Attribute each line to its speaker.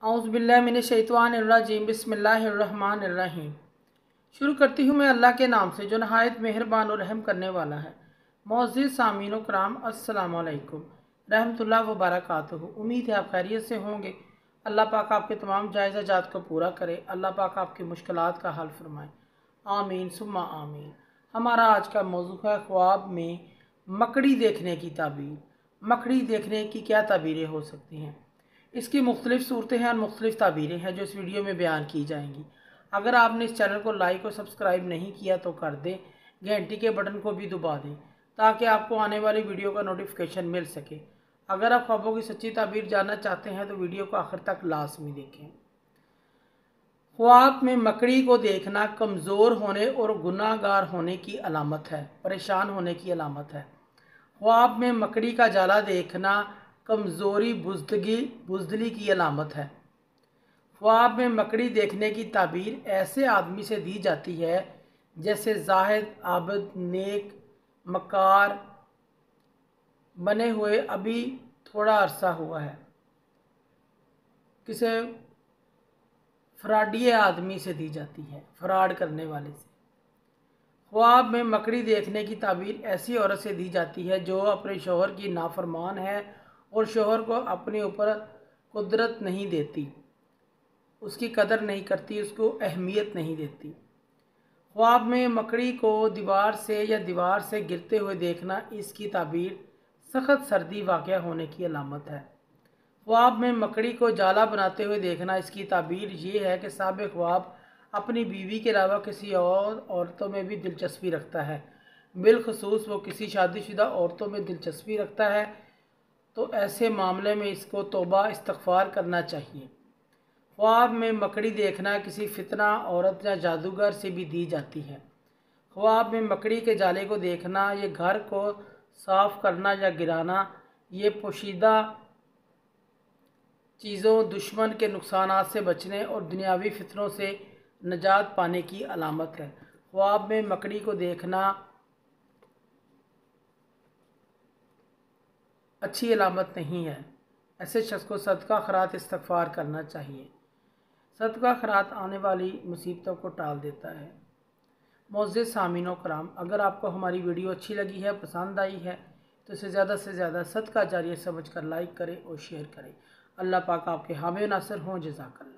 Speaker 1: औज़ुबिल्लाहि मिनश्शैतानिर्रजीम बिस्मिल्लाहिर्रहमानिर्रहीम। शुरू करती हूँ मैं अल्लाह के नाम से जो नहायत मेहरबान और रहम करने वाला है। मोअज़्ज़िज़ सामीन व कराम, अस्सलामु अलैकुम रहमतुल्लाहि व बरकातुहू। उम्मीद है आप खैरियत से होंगे। अल्लाह पाक आपके तमाम जायज़ हाजात को पूरा करे। अल्लाह पाक आपकी मुश्किलात का हल फरमाए। आमीन सुम्मा आमीन। हमारा आज का मौजू है ख्वाब में मकड़ी देखने की ताबीर। मकड़ी देखने की क्या ताबीरें हो सकती हैं? इसकी मुख्तलिफ़ सूरतें हैं और मुख्तलिफ़ ताबीरें हैं जो इस वीडियो में बयान की जाएंगी। अगर आपने इस चैनल को लाइक और सब्सक्राइब नहीं किया तो कर दें, घंटी के बटन को भी दबा दें ताकि आपको आने वाली वीडियो का नोटिफिकेशन मिल सके। अगर आप ख्वाबों की सच्ची ताबीर जानना चाहते हैं तो वीडियो को आखिर तक लाजमी देखें। ख्वाब में मकड़ी को देखना कमज़ोर होने और गुनाहगार होने की अलामत है, परेशान होने की अलामत है। ख्वाब में मकड़ी का जाला देखना कमज़ोरी बुज़दली की अलामत है। ख्वाब में मकड़ी देखने की ताबीर ऐसे आदमी से दी जाती है जैसे जाहिद, आबिद, नेक, मकार बने हुए अभी थोड़ा अरसा हुआ है। किसे फ्रॉडिये आदमी से दी जाती है, फ्रॉड करने वाले से। ख्वाब में मकड़ी देखने की ताबीर ऐसी औरत से दी जाती है जो अपने शौहर की नाफरमान है और शौहर को अपने ऊपर कुदरत नहीं देती, उसकी कदर नहीं करती, उसको अहमियत नहीं देती। ख्वाब में मकड़ी को दीवार से या दीवार से गिरते हुए देखना इसकी ताबीर सख्त सर्दी वाक़या होने की अलामत है। ख्वाब में मकड़ी को जाला बनाते हुए देखना इसकी ताबीर ये है कि साहिब ख्वाब अपनी बीवी के अलावा किसी और औरतों में भी दिलचस्पी रखता है, बिलखसूस वो किसी शादीशुदा औरतों में दिलचस्पी रखता है, तो ऐसे मामले में इसको तौबा इस्तग़फ़ार करना चाहिए। ख्वाब में मकड़ी देखना किसी फितना औरत या जादूगर से भी दी जाती है। ख्वाब में मकड़ी के जाले को देखना, ये घर को साफ़ करना या गिराना, ये पोशीदा चीज़ों, दुश्मन के नुकसानात से बचने और दुनियावी फितनों से नजात पाने की अलामत है। ख्वाब में मकड़ी को देखना अच्छी अलामत नहीं है। ऐसे शख्स को सदका खैरात इस्तग़फ़ार करना चाहिए। सदका खैरात आने वाली मुसीबतों को टाल देता है। मुअज़्ज़िज़ सामीन व कराम, अगर आपको हमारी वीडियो अच्छी लगी है, पसंद आई है तो इसे ज़्यादा से ज़्यादा सदका जारिया समझकर लाइक करें और शेयर करें। अल्लाह पाक आपके हामी नासिर हों। जज़ाकल्लाह।